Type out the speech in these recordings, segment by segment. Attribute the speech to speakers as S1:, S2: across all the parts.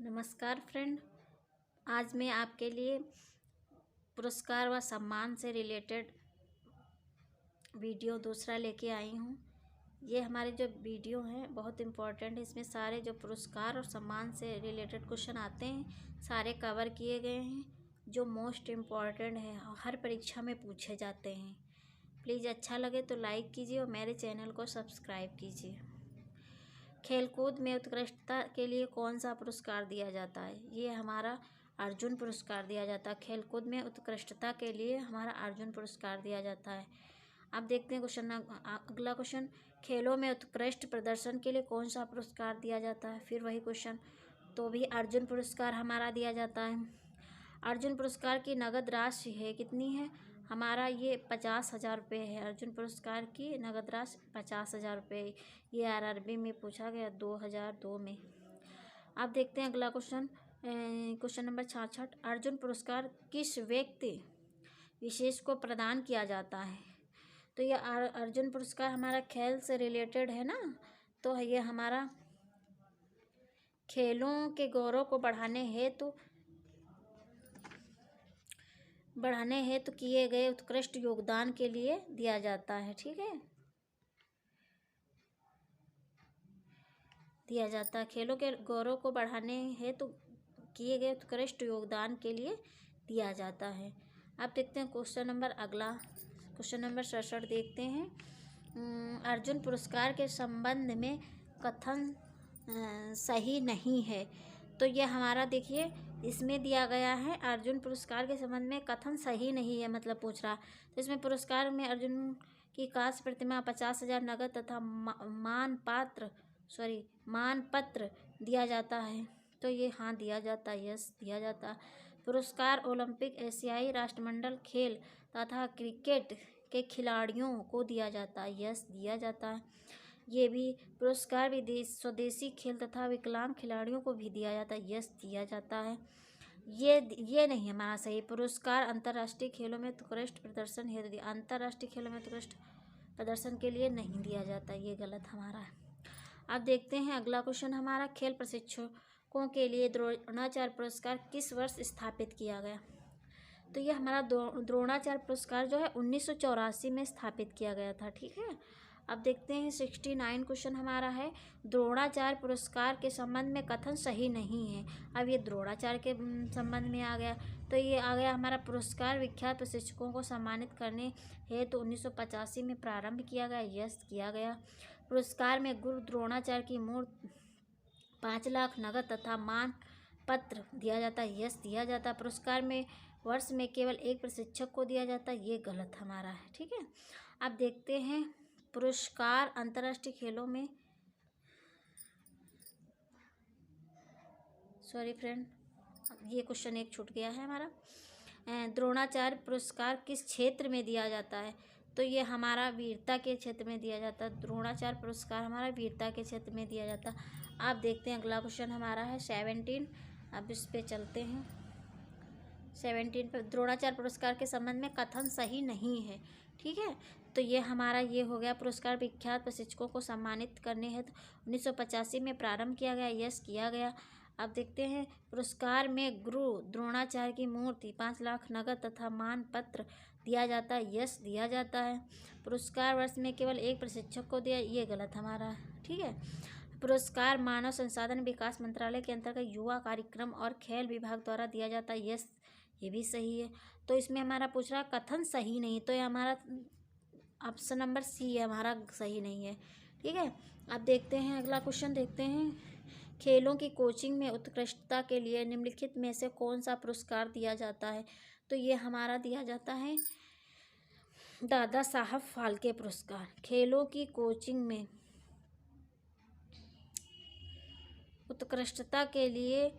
S1: नमस्कार फ्रेंड। आज मैं आपके लिए पुरस्कार व सम्मान से रिलेटेड वीडियो दूसरा लेके आई हूँ। ये हमारे जो वीडियो हैं बहुत इम्पोर्टेंट है। इसमें सारे जो पुरस्कार और सम्मान से रिलेटेड क्वेश्चन आते हैं सारे कवर किए गए हैं, जो मोस्ट इम्पॉर्टेंट है, हर परीक्षा में पूछे जाते हैं। प्लीज़ अच्छा लगे तो लाइक कीजिए और मेरे चैनल को सब्सक्राइब कीजिए। खेलकूद में उत्कृष्टता के लिए कौन सा पुरस्कार दिया जाता है? ये हमारा अर्जुन पुरस्कार दिया जाता है। खेलकूद में उत्कृष्टता के लिए हमारा अर्जुन पुरस्कार दिया जाता है। अब देखते हैं क्वेश्चन, अगला क्वेश्चन, खेलों में उत्कृष्ट प्रदर्शन के लिए कौन सा पुरस्कार दिया जाता है? फिर वही क्वेश्चन, तो भी अर्जुन पुरस्कार हमारा दिया जाता है। अर्जुन पुरस्कार की नगद राशि है कितनी है? हमारा ये 50,000 रुपये है। अर्जुन पुरस्कार की नगद राशि 50,000 रुपये। ये आरआरबी में पूछा गया 2002 में। अब देखते हैं अगला क्वेश्चन, क्वेश्चन नंबर 66, अर्जुन पुरस्कार किस व्यक्ति विशेष को प्रदान किया जाता है? तो ये अर्जुन पुरस्कार हमारा खेल से रिलेटेड है ना, तो ये हमारा खेलों के गौरव को बढ़ाने हेतु किए गए उत्कृष्ट योगदान के लिए दिया जाता है। ठीक है, दिया जाता है। खेलों के गौरव को बढ़ाने हेतु किए गए उत्कृष्ट योगदान के लिए दिया जाता है। अब देखते हैं क्वेश्चन नंबर, अगला क्वेश्चन नंबर 67 देखते हैं। अर्जुन पुरस्कार के संबंध में कथन सही नहीं है। तो ये हमारा देखिए इसमें दिया गया है अर्जुन पुरस्कार के संबंध में कथन सही नहीं है, मतलब पूछ रहा। तो इसमें पुरस्कार में अर्जुन की कांस्य प्रतिमा, 50,000 नगद तथा मानपत्र दिया जाता है। तो ये हाँ दिया जाता है, यस दिया जाता है। पुरस्कार ओलंपिक, एशियाई राष्ट्रमंडल खेल तथा क्रिकेट के खिलाड़ियों को दिया जाता है, यस दिया जाता है। ये भी पुरस्कार स्वदेशी खेल तथा विकलांग खिलाड़ियों को भी दिया जाता है, यस दिया जाता है। ये नहीं हमारा सही। पुरस्कार अंतर्राष्ट्रीय खेलों में उत्कृष्ट प्रदर्शन हेतु दिया, अंतर्राष्ट्रीय खेलों में उत्कृष्ट प्रदर्शन के लिए नहीं दिया जाता, ये गलत हमारा है। अब देखते हैं अगला क्वेश्चन हमारा, खेल प्रशिक्षकों के लिए द्रोणाचार्य पुरस्कार किस वर्ष स्थापित किया गया? तो ये हमारा द्रोणाचार्य पुरस्कार जो है 1984 में स्थापित किया गया था। ठीक है, अब देखते हैं 69 क्वेश्चन हमारा है, द्रोणाचार्य पुरस्कार के संबंध में कथन सही नहीं है। अब ये द्रोणाचार्य के संबंध में आ गया, तो ये आ गया हमारा पुरस्कार विख्यात प्रशिक्षकों को सम्मानित करने हेतु 1985 में प्रारंभ किया गया, यस किया गया। पुरस्कार में गुरु द्रोणाचार्य की मूर्ति, 5 लाख नगद तथा मान पत्र दिया जाता है, यस दिया जाता है। पुरस्कार में वर्ष में केवल एक प्रशिक्षक को दिया जाता है, ये गलत हमारा है। ठीक है, अब देखते हैं पुरस्कार अंतर्राष्ट्रीय खेलों में, सॉरी फ्रेंड ये क्वेश्चन एक छूट गया है हमारा। द्रोणाचार्य पुरस्कार किस क्षेत्र में दिया जाता है? तो ये हमारा वीरता के क्षेत्र में दिया जाता है। द्रोणाचार्य पुरस्कार हमारा वीरता के क्षेत्र में दिया जाता है। आप देखते हैं अगला क्वेश्चन हमारा है 17। अब इस पे चलते हैं 17 पर, द्रोणाचार्य पुरस्कार के संबंध में कथन सही नहीं है। ठीक है, तो ये हमारा ये हो गया, पुरस्कार विख्यात प्रशिक्षकों को सम्मानित करने हेतु 1985 में प्रारंभ किया गया, यस किया गया। अब देखते हैं पुरस्कार में गुरु द्रोणाचार्य की मूर्ति, 5 लाख नगद तथा मान पत्र दिया जाता है, यस दिया जाता है। पुरस्कार वर्ष में केवल एक प्रशिक्षक को दिया, ये गलत हमारा है। ठीक है, पुरस्कार मानव संसाधन विकास मंत्रालय के अंतर्गत युवा कार्यक्रम और खेल विभाग द्वारा दिया जाता है, यस ये भी सही है। तो इसमें हमारा पूछ रहा कथन सही नहीं, तो ये हमारा ऑप्शन नंबर सी है, हमारा सही नहीं है। ठीक है, अब देखते हैं अगला क्वेश्चन, देखते हैं खेलों की कोचिंग में उत्कृष्टता के लिए निम्नलिखित में से कौन सा पुरस्कार दिया जाता है? तो ये हमारा दिया जाता है दादा साहब फाल्के पुरस्कार। खेलों की कोचिंग में उत्कृष्टता के लिए,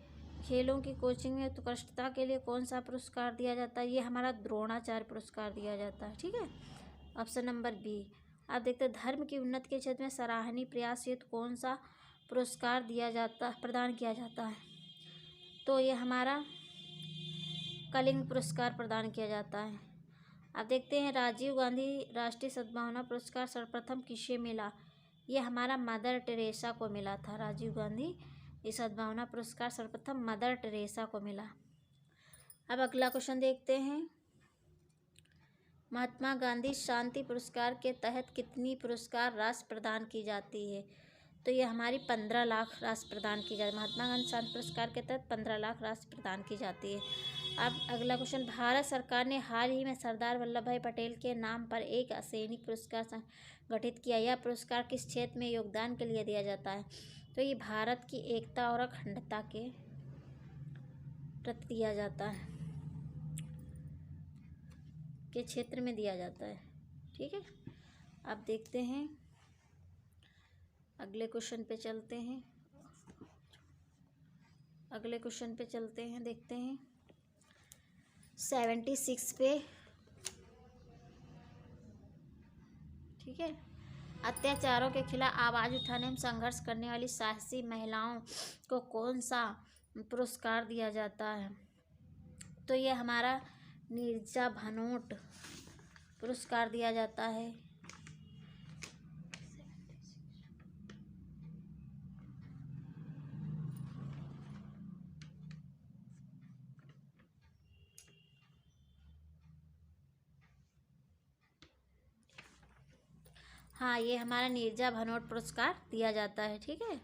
S1: खेलों की कोचिंग में उत्कृष्टता के लिए कौन सा पुरस्कार दिया जाता है? ये हमारा द्रोणाचार्य पुरस्कार दिया जाता है। ठीक है, ऑप्शन नंबर बी। अब देखते हैं धर्म की उन्नति के क्षेत्र में सराहनीय प्रयास हेतु कौन सा पुरस्कार प्रदान किया जाता है? तो ये हमारा कलिंग पुरस्कार प्रदान किया जाता है। अब देखते हैं राजीव गांधी राष्ट्रीय सद्भावना पुरस्कार सर्वप्रथम किसे मिला? ये हमारा मदर टेरेसा को मिला था, राजीव गांधी ये सद्भावना पुरस्कार सर्वप्रथम मदर टेरेसा को मिला। अब अगला क्वेश्चन देखते हैं। महात्मा गांधी शांति पुरस्कार के तहत कितनी पुरस्कार राशि प्रदान की जाती है? तो ये हमारी 15 लाख राशि प्रदान की जाती है। महात्मा गांधी शांति पुरस्कार के तहत 15 लाख राशि प्रदान की जाती है। अब अगला क्वेश्चन, भारत सरकार ने हाल ही में सरदार वल्लभ भाई पटेल के नाम पर एक सैनिक पुरस्कार संगठित किया। यह पुरस्कार किस क्षेत्र में योगदान के लिए दिया जाता है? तो ये भारत की एकता और अखंडता के प्रति दिया जाता है, के क्षेत्र में दिया जाता है। ठीक है, अब देखते हैं अगले क्वेश्चन पे चलते हैं। अगले क्वेश्चन पे चलते हैं, देखते हैं 76 पे। ठीक है, अत्याचारों के खिलाफ आवाज़ उठाने में संघर्ष करने वाली साहसी महिलाओं को कौन सा पुरस्कार दिया जाता है? तो ये हमारा नीरजा भनोट पुरस्कार दिया जाता है। हाँ, ये हमारा नीरजा भनोट पुरस्कार दिया जाता है। ठीक है,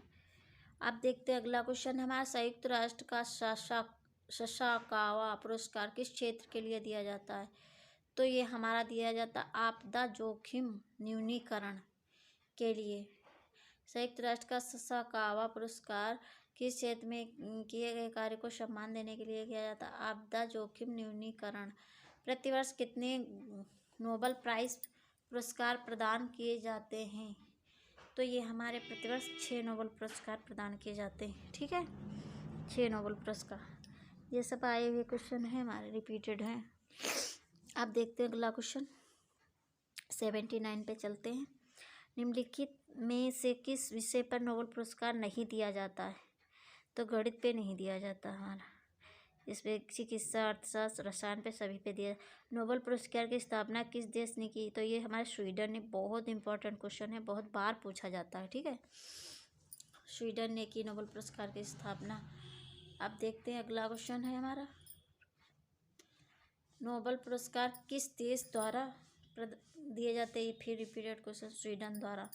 S1: अब देखते हैं अगला क्वेश्चन। हमारा संयुक्त राष्ट्र का सशाकावा पुरस्कार किस क्षेत्र के लिए दिया जाता है? तो ये हमारा दिया जाता आपदा जोखिम न्यूनीकरण के लिए। संयुक्त राष्ट्र का सशाकावा पुरस्कार किस क्षेत्र में किए गए कार्य को सम्मान देने के लिए किया जाता है? आपदा जोखिम न्यूनीकरण। प्रतिवर्ष कितने नोबेल प्राइज पुरस्कार प्रदान किए जाते हैं? तो ये हमारे प्रतिवर्ष 6 नोबेल पुरस्कार प्रदान किए जाते हैं। ठीक है, 6 नोबेल पुरस्कार। ये सब आए हुए क्वेश्चन हैं हमारे, रिपीटेड हैं। अब देखते हैं अगला क्वेश्चन 79 पे चलते हैं। निम्नलिखित में से किस विषय पर नोबेल पुरस्कार नहीं दिया जाता है? तो गणित पे नहीं दिया जाता हमारा, इसमें चिकित्सा, अर्थशास्त्र, रसायन पे सभी पे दिया। नोबेल पुरस्कार की स्थापना किस देश ने की? तो ये हमारे स्वीडन ने। बहुत इंपॉर्टेंट क्वेश्चन है, बहुत बार पूछा जाता है। ठीक है, स्वीडन ने की नोबेल पुरस्कार की स्थापना। अब देखते हैं अगला क्वेश्चन है हमारा, नोबेल पुरस्कार किस देश द्वारा दिए जाते हैं? फिर रिपीटेड क्वेश्चन, स्वीडन द्वारा।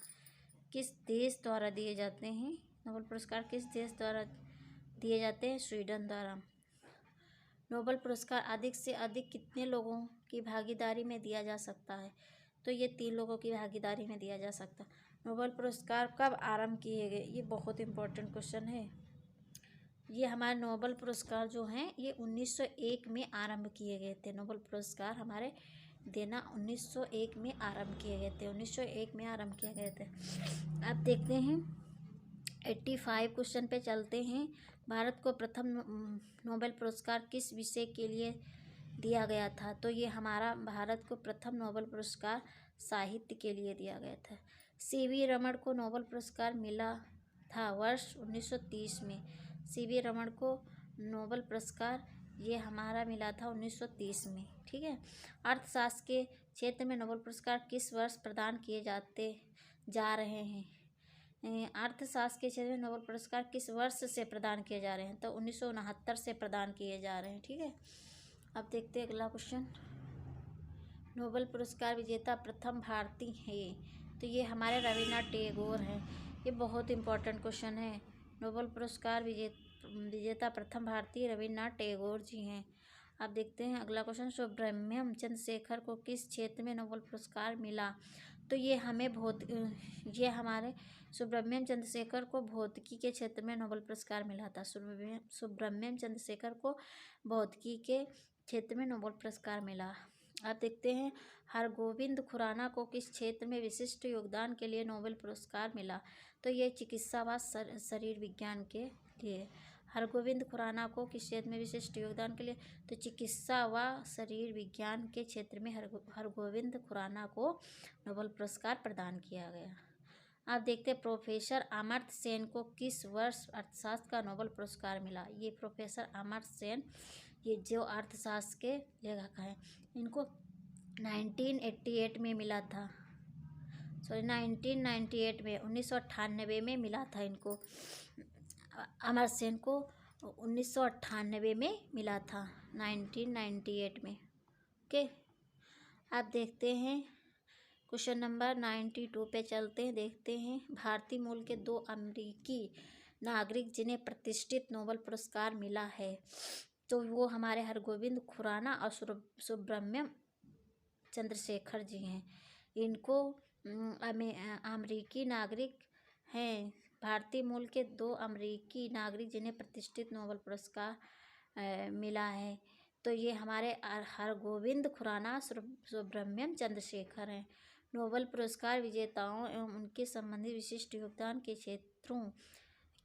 S1: किस देश द्वारा दिए जाते हैं नोबेल पुरस्कार? किस देश द्वारा दिए जाते हैं? स्वीडन द्वारा। नोबेल पुरस्कार अधिक से अधिक कितने लोगों की भागीदारी में दिया जा सकता है? तो ये 3 लोगों की भागीदारी में दिया जा सकता है। नोबेल पुरस्कार कब आरंभ किए गए? ये बहुत इंपॉर्टेंट क्वेश्चन है। ये हमारे नोबेल पुरस्कार जो हैं ये 1901 में आरंभ किए गए थे। नोबेल पुरस्कार हमारे देना 1901 में आरंभ किए गए थे। 1901 में आरंभ किए गए थे। अब देखते हैं 85 क्वेश्चन पे चलते हैं। भारत को प्रथम नोबेल पुरस्कार किस विषय के लिए दिया गया था? तो ये हमारा भारत को प्रथम नोबेल पुरस्कार साहित्य के लिए दिया गया था। सीवी रमन को नोबेल पुरस्कार मिला था वर्ष 1930 में। सीवी रमन को नोबेल पुरस्कार ये हमारा मिला था 1930 में। ठीक है, अर्थशास्त्र के क्षेत्र में नोबेल पुरस्कार किस वर्ष प्रदान किए जा रहे हैं? अर्थशास्त्र के क्षेत्र में नोबेल पुरस्कार किस वर्ष से प्रदान किए जा रहे हैं? तो 1969 से प्रदान किए जा रहे हैं। ठीक है, अब देखते हैं अगला क्वेश्चन, नोबेल पुरस्कार विजेता प्रथम भारतीय है? तो ये हमारे रविन्द्रनाथ टैगोर हैं। ये बहुत इंपॉर्टेंट क्वेश्चन है। नोबेल पुरस्कार विजेता प्रथम भारतीय रविन्द्रनाथ टैगोर जी हैं। अब देखते हैं अगला क्वेश्चन, सुब्रमण्यम चंद्रशेखर को किस क्षेत्र में नोबेल पुरस्कार मिला? तो ये हमारे सुब्रमण्यम चंद्रशेखर को भौतिकी के क्षेत्र में नोबेल पुरस्कार मिला था। सुब्रमण्यम चंद्रशेखर को भौतिकी के क्षेत्र में नोबेल पुरस्कार मिला। अब देखते हैं हरगोविंद खुराना को किस क्षेत्र में विशिष्ट योगदान के लिए नोबेल पुरस्कार मिला? तो ये चिकित्सा व शरीर विज्ञान के लिए। हरगोविंद खुराना को किस क्षेत्र में विशिष्ट योगदान के लिए? तो चिकित्सा व शरीर विज्ञान के क्षेत्र में हरगोविंद खुराना को नोबेल पुरस्कार प्रदान किया गया। अब देखते हैं प्रोफेसर अमर्त्य सेन को किस वर्ष अर्थशास्त्र का नोबेल पुरस्कार मिला? ये प्रोफेसर अमर्त्य सेन ये जो अर्थशास्त्र के लेखक हैं, इनको 1988 में मिला था। 1998 में 1998 में मिला था इनको। अमर्त्य सेन को 1998 में मिला था, 1998 में। ओके, अब देखते हैं क्वेश्चन नंबर 92 पे चलते हैं। देखते हैं भारतीय मूल के 2 अमेरिकी नागरिक जिन्हें प्रतिष्ठित नोबेल पुरस्कार मिला है, तो वो हमारे हरगोविंद खुराना और सुब्रमण्यम चंद्रशेखर जी हैं। इनको अमेरिकी नागरिक हैं, भारतीय मूल के 2 अमेरिकी नागरिक जिन्हें प्रतिष्ठित नोबेल पुरस्कार मिला है, तो ये हमारे हरगोविंद खुराना सुब्रमण्यम चंद्रशेखर हैं। नोबेल पुरस्कार विजेताओं एवं उनके संबंधित विशिष्ट योगदान के क्षेत्रों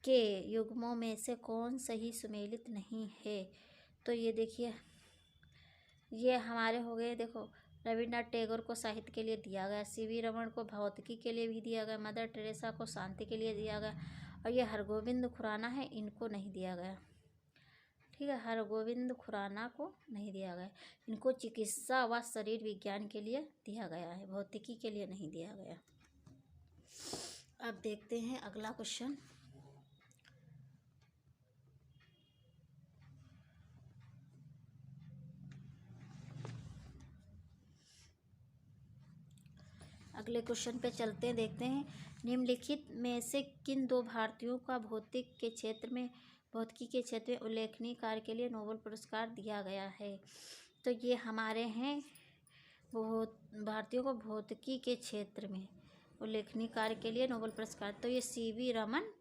S1: के युग्मों में से कौन सही सुमेलित नहीं है? तो ये देखिए, ये हमारे हो गए। देखो, रविन्द्रनाथ टैगोर को साहित्य के लिए दिया गया, सीवी रमन को भौतिकी के लिए भी दिया गया, मदर टेरेसा को शांति के लिए दिया गया, और ये हरगोविंद खुराना है, इनको नहीं दिया गया। ठीक है, हरगोविंद खुराना को नहीं दिया गया, इनको चिकित्सा व शरीर विज्ञान के लिए दिया गया है, भौतिकी के लिए नहीं दिया गया। अब देखते हैं अगला क्वेश्चन। अगले क्वेश्चन पे चलते हैं। देखते हैं निम्नलिखित में से किन 2 भारतीयों का भौतिकी के क्षेत्र में उल्लेखनीय कार्य के लिए नोबेल पुरस्कार दिया गया है? तो ये हमारे हैं भारतीयों को भौतिकी के क्षेत्र में उल्लेखनीय कार्य के लिए नोबेल पुरस्कार, तो ये सीवी रमन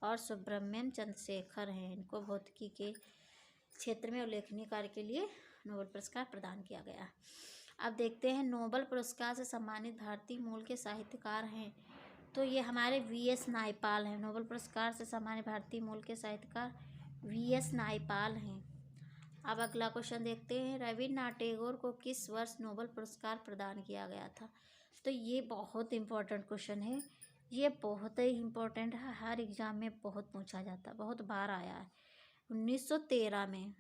S1: और सुब्रमण्यम चंद्रशेखर हैं। इनको भौतिकी के क्षेत्र में उल्लेखनीय कार्य के लिए नोबेल पुरस्कार प्रदान किया गया। अब देखते हैं नोबेल पुरस्कार से सम्मानित भारतीय मूल के साहित्यकार हैं, तो ये हमारे वीएस नायपाल हैं। नोबेल पुरस्कार से सम्मानित भारतीय मूल के साहित्यकार वीएस नायपाल हैं। अब अगला क्वेश्चन देखते हैं, रविन्द्रनाथ टैगोर को किस वर्ष नोबेल पुरस्कार प्रदान किया गया था? तो ये बहुत इम्पोर्टेंट क्वेश्चन है, ये बहुत ही इम्पोर्टेंट है, हर एग्जाम में बहुत पूछा जाता है, बहुत बार आया है। 1913 में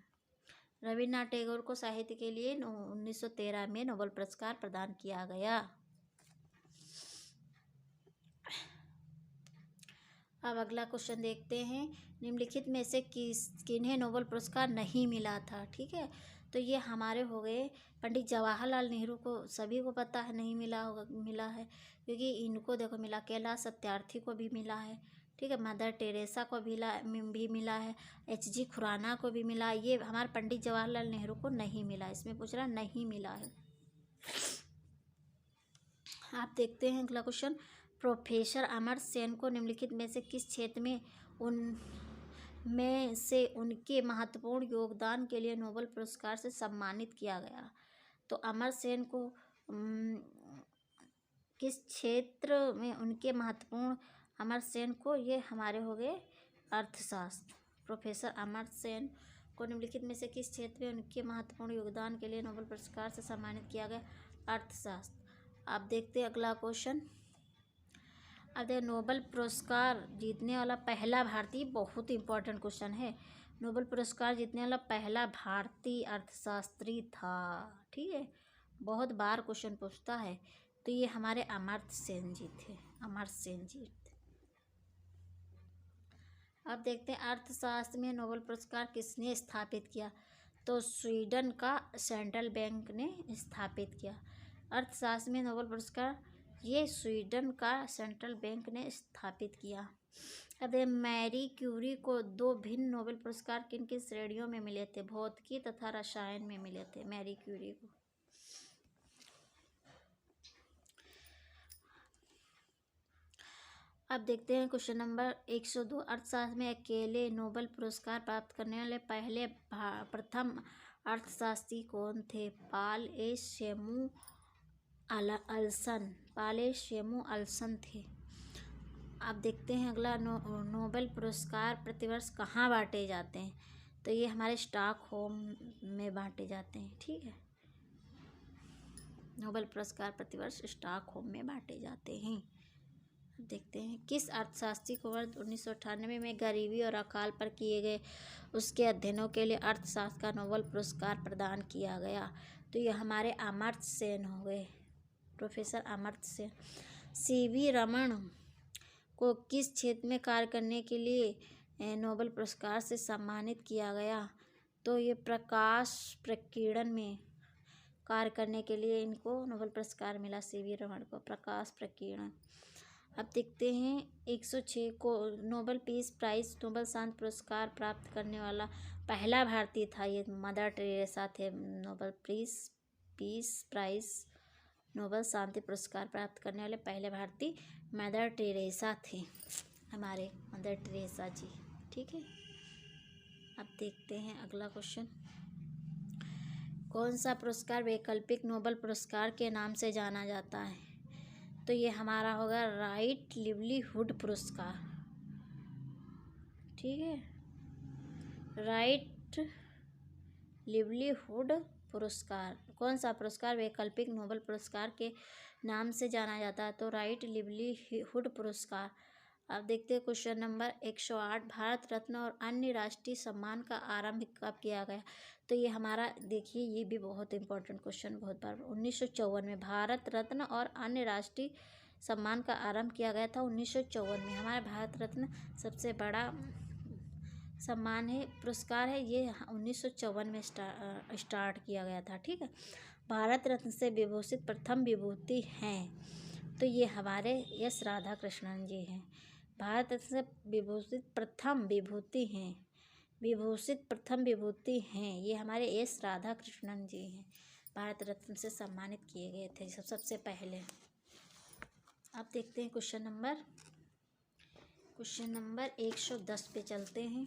S1: रविन्द्रनाथ टैगोर को साहित्य के लिए 1913 में नोबेल पुरस्कार प्रदान किया गया। अब अगला क्वेश्चन देखते हैं, निम्नलिखित में से किन्हें नोबेल पुरस्कार नहीं मिला था? ठीक है, तो ये हमारे हो गए पंडित जवाहरलाल नेहरू को सभी को पता है नहीं मिला है, क्योंकि इनको देखो मिला, कैलाश सत्यार्थी को भी मिला है। ठीक है, मदर टेरेसा को भी मिला है, एच.जी. खुराना को भी मिला। ये हमारे पंडित जवाहरलाल नेहरू को नहीं मिला, इसमें पूछ रहा नहीं मिला है। आप देखते हैं अगला क्वेश्चन, प्रोफेसर अमर्त्य सेन को निम्नलिखित में से किस क्षेत्र में उनमें से उनके महत्वपूर्ण योगदान के लिए नोबेल पुरस्कार से सम्मानित किया गया? तो अमर्त्य सेन को किस क्षेत्र में उनके महत्वपूर्ण, अमर्त्य सेन को ये हमारे हो गए अर्थशास्त्र। प्रोफेसर अमर्त्य सेन को निम्नलिखित में से किस क्षेत्र में उनके महत्वपूर्ण योगदान के लिए नोबेल पुरस्कार से सम्मानित किया गया? अर्थशास्त्र। आप देखते हैं अगला क्वेश्चन। अब नोबेल पुरस्कार जीतने वाला पहला भारतीय, बहुत इंपॉर्टेंट क्वेश्चन है, नोबेल पुरस्कार जीतने वाला पहला भारतीय अर्थशास्त्री था। ठीक है, बहुत बार क्वेश्चन पूछता है, तो ये हमारे अमर्त्य सेन जी थे, अमर्त्य सेन जी। अब देखते हैं अर्थशास्त्र में नोबेल पुरस्कार किसने स्थापित किया? तो स्वीडन का सेंट्रल बैंक ने स्थापित किया। अर्थशास्त्र में नोबेल पुरस्कार ये स्वीडन का सेंट्रल बैंक ने स्थापित किया। अब मैरी क्यूरी को 2 भिन्न नोबेल पुरस्कार किन किन श्रेणियों में मिले थे? भौतिकी तथा रसायन में मिले थे मैरी क्यूरी को। अब देखते हैं क्वेश्चन नंबर 102, अर्थशास्त्र में अकेले नोबेल पुरस्कार प्राप्त करने वाले प्रथम अर्थशास्त्री कौन थे? पाल ए शेमू अल्सन थे। अब देखते हैं अगला, नोबेल पुरस्कार प्रतिवर्ष कहाँ बांटे जाते हैं? तो ये हमारे स्टॉकहोम में बांटे जाते हैं। ठीक है, नोबेल पुरस्कार प्रतिवर्ष स्टॉकहोम में बांटे जाते हैं। देखते हैं किस अर्थशास्त्री को वर्ष 1998 में गरीबी और अकाल पर किए गए उसके अध्ययनों के लिए अर्थशास्त्र का नोबेल पुरस्कार प्रदान किया गया? तो ये हमारे अमर्त्य सेन हो गए, प्रोफेसर अमर्त्य सेन। सीवी रमन को किस क्षेत्र में कार्य करने के लिए नोबेल पुरस्कार से सम्मानित किया गया। तो ये प्रकाश प्रकीर्णन में कार्य करने के लिए इनको नोबेल पुरस्कार मिला, सीवी रमन को, प्रकाश प्रकीर्णन। अब देखते हैं 106 को नोबेल पीस प्राइज, नोबेल शांति पुरस्कार प्राप्त करने वाला पहला भारतीय था ये मदर टेरेसा थे। नोबेल पीस प्राइज, नोबेल शांति पुरस्कार प्राप्त करने वाले पहले भारतीय मदर टेरेसा थे, हमारे मदर टेरेसा जी। ठीक है, अब देखते हैं अगला क्वेश्चन। कौन सा पुरस्कार वैकल्पिक नोबेल पुरस्कार के नाम से जाना जाता है? तो ये हमारा होगा राइट लिवलीहुड पुरस्कार। ठीक है, राइट लिवलीहुड पुरस्कार। कौन सा पुरस्कार वैकल्पिक नोबेल पुरस्कार के नाम से जाना जाता है? तो राइट लिवलीहुड पुरस्कार। अब देखते हैं क्वेश्चन नंबर 108, भारत रत्न और अन्य राष्ट्रीय सम्मान का आरंभ कब किया गया? तो ये हमारा देखिए, ये भी बहुत इंपॉर्टेंट क्वेश्चन, बहुत बार 1954 में भारत रत्न और अन्य राष्ट्रीय सम्मान का आरंभ किया गया था 1954 में। हमारा भारत रत्न सबसे बड़ा सम्मान है, पुरस्कार है, ये 1954 में स्टार्ट किया गया था। ठीक है, भारत रत्न से विभूषित प्रथम विभूति हैं तो ये हमारे एस राधाकृष्णन जी हैं। भारत रत्न से विभूषित प्रथम विभूति हैं ये हमारे एस राधाकृष्णन जी हैं। भारत रत्न से सम्मानित किए गए थे सबसे पहले। अब देखते हैं क्वेश्चन नंबर 110 पे चलते हैं।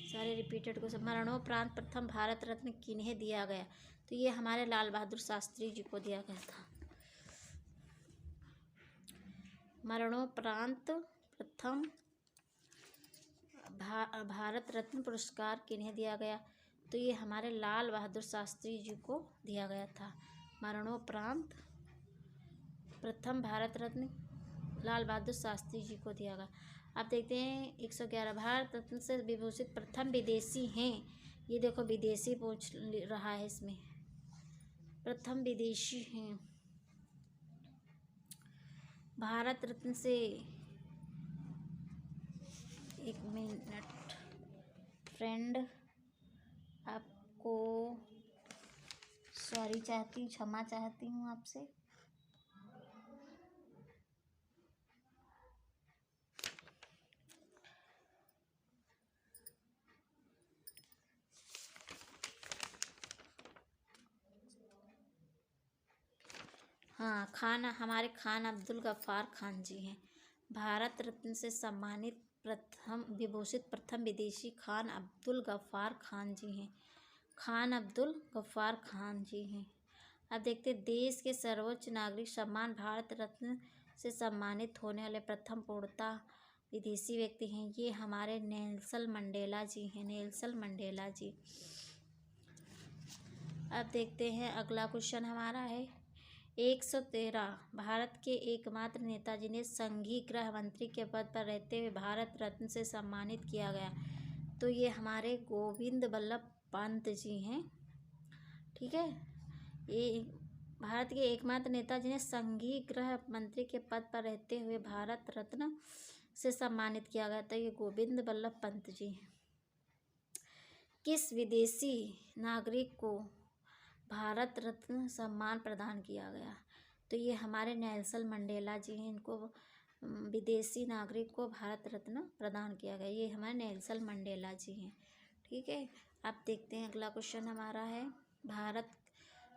S1: सारे रिपीटेड क्वेश्चन। मरणोपरांत प्रथम भारत रत्न किन्हें दिया गया? तो ये हमारे लाल बहादुर शास्त्री जी को दिया गया था। मरणोपरांत प्रथम भारत रत्न पुरस्कार किन्हें दिया गया? तो ये हमारे लाल बहादुर शास्त्री जी को दिया गया था। मरणोपरांत प्रथम भारत रत्न लाल बहादुर शास्त्री जी को दिया गया। अब देखते हैं 111, भारत रत्न से विभूषित प्रथम विदेशी हैं। ये देखो विदेशी पूछ रहा है इसमें, प्रथम विदेशी हैं भारत रत्न से। एक मिनट फ्रेंड, आपको सॉरी चाहती हूँ, क्षमा चाहती हूँ आपसे। हाँ, हमारे खान अब्दुल गफ्फार खान जी हैं। भारत रत्न से सम्मानित विभूषित प्रथम विदेशी खान अब्दुल गफ्फार खान जी हैं। खान अब्दुल गफ्फार खान जी हैं। अब देखते हैं देश के सर्वोच्च नागरिक सम्मान भारत रत्न से सम्मानित होने वाले प्रथम पूर्णतः विदेशी व्यक्ति हैं। ये हमारे नेल्सन मंडेला जी हैं, नेल्सन मंडेला जी। अब देखते हैं अगला क्वेश्चन हमारा है 113, भारत के एकमात्र नेता जिन्हें संघीय गृह मंत्री के पद पर रहते हुए भारत रत्न से सम्मानित किया गया। तो ये हमारे गोविंद बल्लभ पंत जी हैं। ठीक है, ये भारत के एकमात्र नेता जिन्हें संघीय गृह मंत्री के पद पर रहते हुए भारत रत्न से सम्मानित किया गया। तो ये गोविंद बल्लभ पंत जी हैं। किस विदेशी नागरिक को भारत रत्न सम्मान प्रदान किया गया? तो ये हमारे नेल्सन मंडेला जी हैं। इनको विदेशी नागरिक को भारत रत्न प्रदान किया गया, ये हमारे नेल्सन मंडेला जी हैं। ठीक है, अब देखते हैं अगला क्वेश्चन हमारा है भारत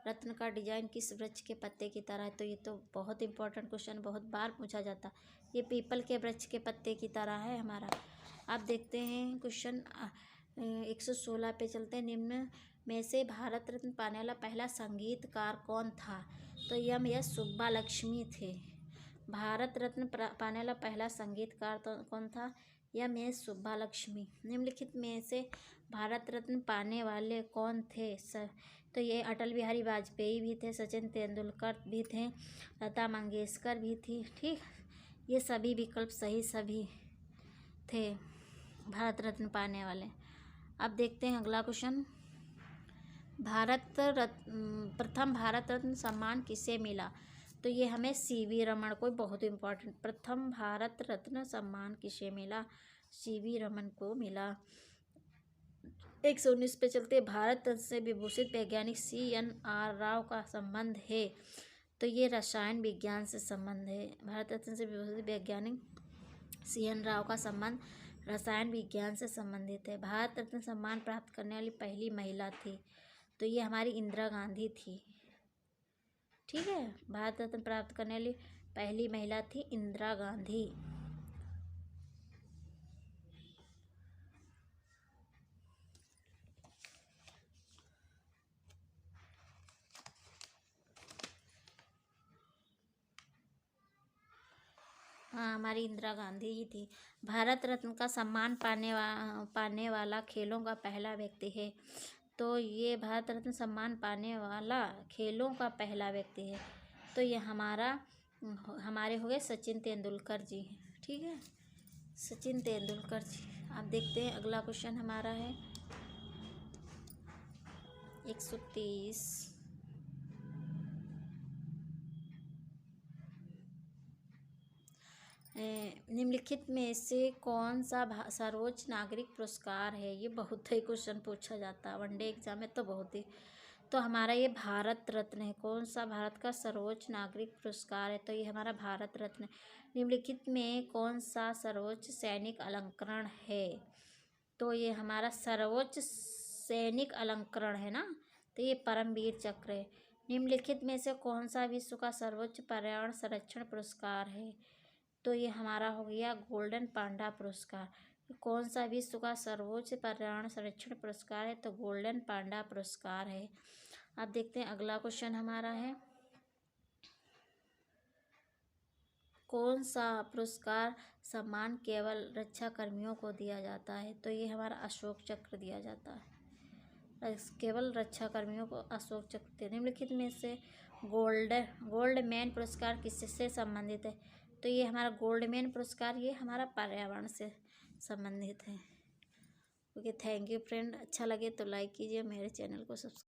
S1: रत्न का डिजाइन किस वृक्ष के पत्ते की तरह है? तो ये तो बहुत इंपॉर्टेंट क्वेश्चन, बहुत बार पूछा जाता। ये पीपल के वृक्ष के पत्ते की तरह है हमारा। अब देखते हैं क्वेश्चन 116 पे चलते हैं। निम्न में से भारत रत्न पाने वाला पहला संगीतकार कौन था? तो एस सुब्बालक्ष्मी थे। भारत रत्न पाने वाला पहला संगीतकार तो कौन था? एस सुब्बालक्ष्मी। निम्नलिखित में से भारत रत्न पाने वाले कौन थे? तो ये अटल बिहारी वाजपेयी भी थे, सचिन तेंदुलकर भी थे, लता मंगेशकर भी थी। ठीक, ये सभी विकल्प सही सभी थे भारत रत्न पाने वाले। अब देखते हैं अगला क्वेश्चन, प्रथम भारत रत्न सम्मान किसे मिला? तो ये हमें CV रमन को बहुत इम्पोर्टेंट। प्रथम भारत रत्न सम्मान किसे मिला? CV रमन को मिला। 119 पे चलते। भारत रत्न से विभूषित वैज्ञानिक CNR राव का संबंध है। तो ये रसायन विज्ञान से संबंध है। भारत रत्न से विभूषित वैज्ञानिक CN राव का संबंध रसायन विज्ञान से संबंधित है। भारत रत्न सम्मान प्राप्त करने वाली पहली महिला थी, तो ये हमारी इंदिरा गांधी थी। ठीक है, भारत रत्न प्राप्त करने वाली पहली महिला थी इंदिरा गांधी। हाँ, हमारी इंदिरा गांधी ही थी। भारत रत्न का सम्मान पाने वाला खेलों का पहला व्यक्ति है। तो ये भारत रत्न सम्मान पाने वाला खेलों का पहला व्यक्ति है। तो ये हमारे हो गए सचिन तेंदुलकर जी। ठीक है, सचिन तेंदुलकर जी। आप देखते हैं अगला क्वेश्चन हमारा है 130। निम्नलिखित में से कौन सा सर्वोच्च नागरिक पुरस्कार है? ये बहुत ही क्वेश्चन पूछा जाता है वनडे एग्जाम में, तो बहुत ही। तो हमारा ये भारत रत्न है। कौन सा भारत का सर्वोच्च नागरिक पुरस्कार है? तो ये हमारा भारत रत्न। निम्नलिखित में कौन सा सर्वोच्च सैनिक अलंकरण है? तो ये हमारा सर्वोच्च सैनिक अलंकरण है ना, तो ये परमवीर चक्र है। निम्नलिखित में से कौन सा विश्व का सर्वोच्च पर्यावरण संरक्षण पुरस्कार है? तो ये हमारा हो गया गोल्डन पांडा पुरस्कार। कौन सा विश्व का सर्वोच्च पर्यावरण संरक्षण पुरस्कार है? तो गोल्डन पांडा पुरस्कार है। अब देखते हैं अगला क्वेश्चन हमारा है कौन सा पुरस्कार सम्मान केवल रक्षा कर्मियों को दिया जाता है? तो ये हमारा अशोक चक्र दिया जाता है। केवल रक्षा कर्मियों को अशोक चक्र। निम्नलिखित में से गोल्डमैन पुरस्कार किससे संबंधित है? तो ये हमारा गोल्डमैन पुरस्कार ये हमारा पर्यावरण से संबंधित है। Okay, thank you friend. अच्छा लगे तो लाइक कीजिए, मेरे चैनल को सब्सक्राइब